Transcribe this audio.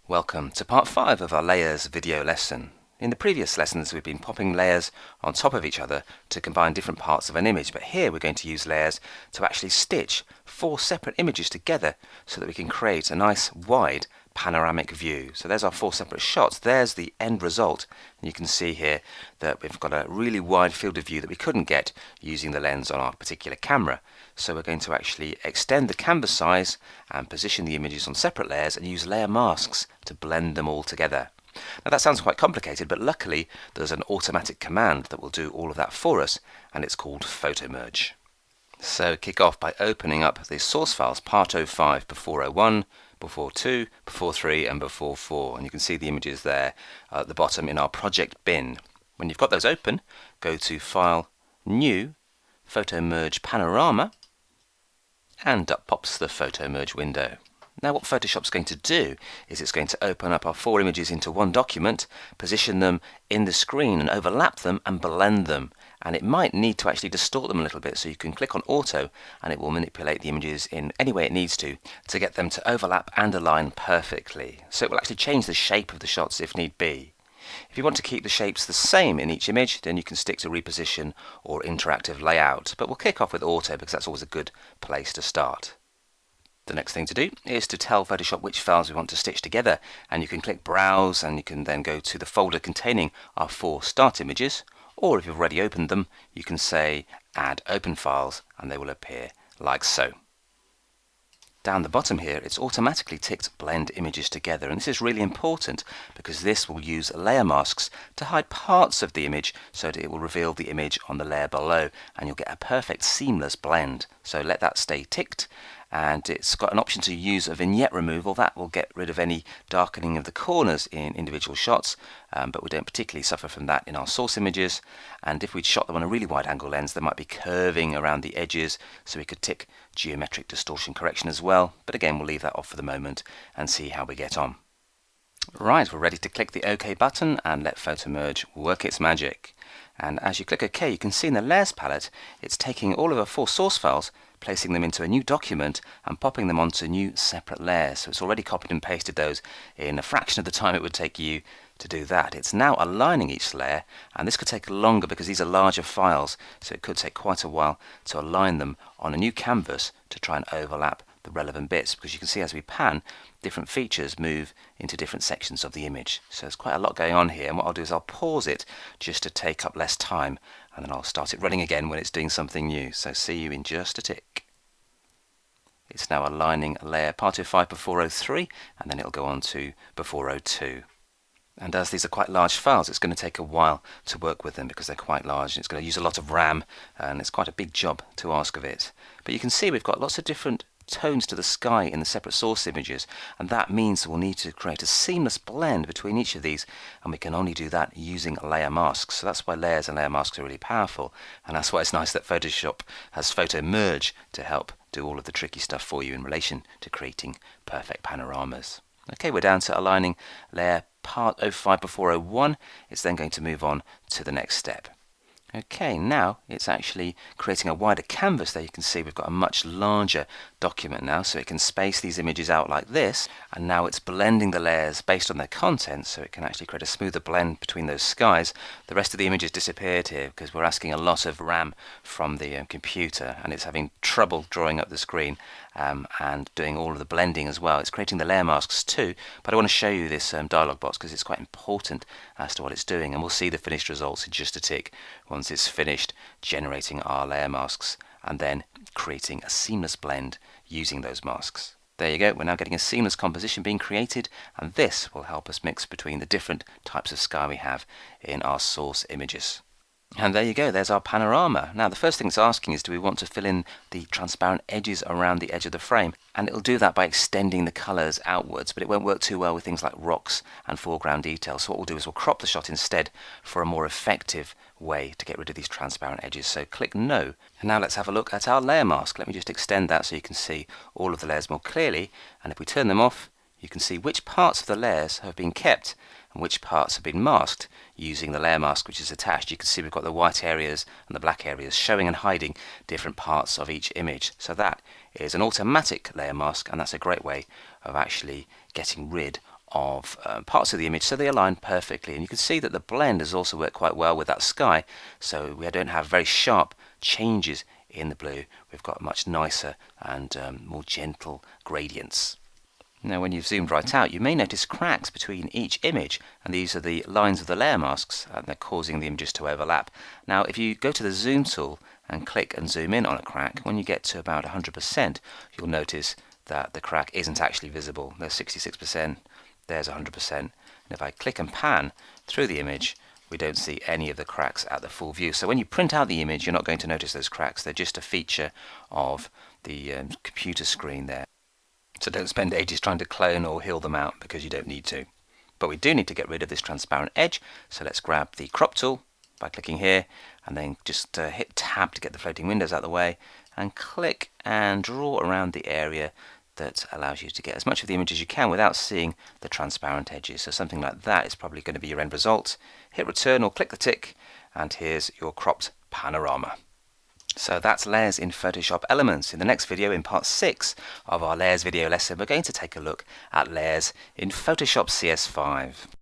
Welcome to part 5 of our layers video lesson. In the previous lessons we've been popping layers on top of each other to combine different parts of an image, but here we're going to use layers to actually stitch 4 separate images together so that we can create a nice wide panoramic view. So there's our 4 separate shots, there's the end result, and you can see here that we've got a really wide field of view that we couldn't get using the lens on our particular camera. So we're going to actually extend the canvas size and position the images on separate layers and use layer masks to blend them all together. Now that sounds quite complicated, but luckily there's an automatic command that will do all of that for us, and it's called photo merge. So kick off by opening up the source files part05 before 01, before 2, before 3 and before 4, and you can see the images there at the bottom in our project bin. When you've got those open, go to File, New, Photo Merge Panorama, and up pops the photo merge window. Now what Photoshop's going to do is it's going to open up our 4 images into one document, position them in the screen and overlap them and blend them. And it might need to actually distort them a little bit, so you can click on Auto and it will manipulate the images in any way it needs to get them to overlap and align perfectly. So it will actually change the shape of the shots if need be. If you want to keep the shapes the same in each image, then you can stick to reposition or interactive layout, but we'll kick off with Auto because that's always a good place to start. The next thing to do is to tell Photoshop which files we want to stitch together, and you can click Browse and you can then go to the folder containing our 4 start images, or if you've already opened them you can say Add Open Files and they will appear like so. Down the bottom here it's automatically ticked Blend Images Together, and this is really important because this will use layer masks to hide parts of the image so that it will reveal the image on the layer below and you'll get a perfect seamless blend. So let that stay ticked, and it's got an option to use a vignette removal. That will get rid of any darkening of the corners in individual shots, but we don't particularly suffer from that in our source images. And if we'd shot them on a really wide angle lens, there might be curving around the edges, so we could tick geometric distortion correction as well, but again we'll leave that off for the moment and see how we get on. Right, we're ready to click the OK button and let Photo Merge work its magic. And as you click OK, you can see in the layers palette it's taking all of our 4 source files, placing them into a new document and popping them onto new separate layers. So it's already copied and pasted those in a fraction of the time it would take you to do that. It's now aligning each layer, and this could take longer because these are larger files, so it could take quite a while to align them on a new canvas to try and overlap the relevant bits, because you can see as we pan, different features move into different sections of the image. So there's quite a lot going on here, and what I'll do is I'll pause it just to take up less time, and then I'll start it running again when it's doing something new. So see you in just a tick. It's now aligning a layer part05 before 03, and then it'll go on to before 02. And as these are quite large files, it's going to take a while to work with them because they're quite large, and it's going to use a lot of RAM, and it's quite a big job to ask of it. But you can see we've got lots of different tones to the sky in the separate source images, and that means we'll need to create a seamless blend between each of these, and we can only do that using layer masks. So that's why layers and layer masks are really powerful, and that's why it's nice that Photoshop has Photo Merge to help do all of the tricky stuff for you in relation to creating perfect panoramas. Okay, we're down to aligning layer part05 before 01. It's then going to move on to the next step. Okay, now it's actually creating a wider canvas there. You can see we've got a much larger document now, so it can space these images out like this, and now it's blending the layers based on their content, so it can actually create a smoother blend between those skies. The rest of the images disappeared here because we're asking a lot of RAM from the computer, and it's having trouble drawing up the screen and doing all of the blending as well. It's creating the layer masks too, but I want to show you this dialog box because it's quite important as to what it's doing, and we'll see the finished results in just a tick once it's finished generating our layer masks and then creating a seamless blend using those masks. There you go, we're now getting a seamless composition being created, and this will help us mix between the different types of sky we have in our source images. And there you go, there's our panorama. Now the first thing it's asking is, do we want to fill in the transparent edges around the edge of the frame? And it'll do that by extending the colours outwards, but it won't work too well with things like rocks and foreground details. So what we'll do is we'll crop the shot instead for a more effective way to get rid of these transparent edges. So click No. And now let's have a look at our layer mask. Let me just extend that so you can see all of the layers more clearly. And if we turn them off, you can see which parts of the layers have been kept and which parts have been masked using the layer mask which is attached. You can see we've got the white areas and the black areas showing and hiding different parts of each image. So that is an automatic layer mask, and that's a great way of actually getting rid of parts of the image so they align perfectly. And you can see that the blend has also worked quite well with that sky, so we don't have very sharp changes in the blue. We've got much nicer and more gentle gradients. Now when you've zoomed right out, you may notice cracks between each image, and these are the lines of the layer masks, and they're causing the images to overlap. Now if you go to the zoom tool and click and zoom in on a crack, when you get to about 100%, you'll notice that the crack isn't actually visible. There's 66%, there's 100%, and if I click and pan through the image, we don't see any of the cracks at the full view. So when you print out the image, you're not going to notice those cracks. They're just a feature of the computer screen there. So don't spend ages trying to clone or heal them out, because you don't need to. But we do need to get rid of this transparent edge, so let's grab the crop tool by clicking here, and then just hit tab to get the floating windows out of the way, and click and draw around the area that allows you to get as much of the image as you can without seeing the transparent edges. So something like that is probably going to be your end result. Hit return or click the tick, and here's your cropped panorama. So that's layers in Photoshop Elements. In the next video, in part 6 of our layers video lesson, we're going to take a look at layers in Photoshop CS5.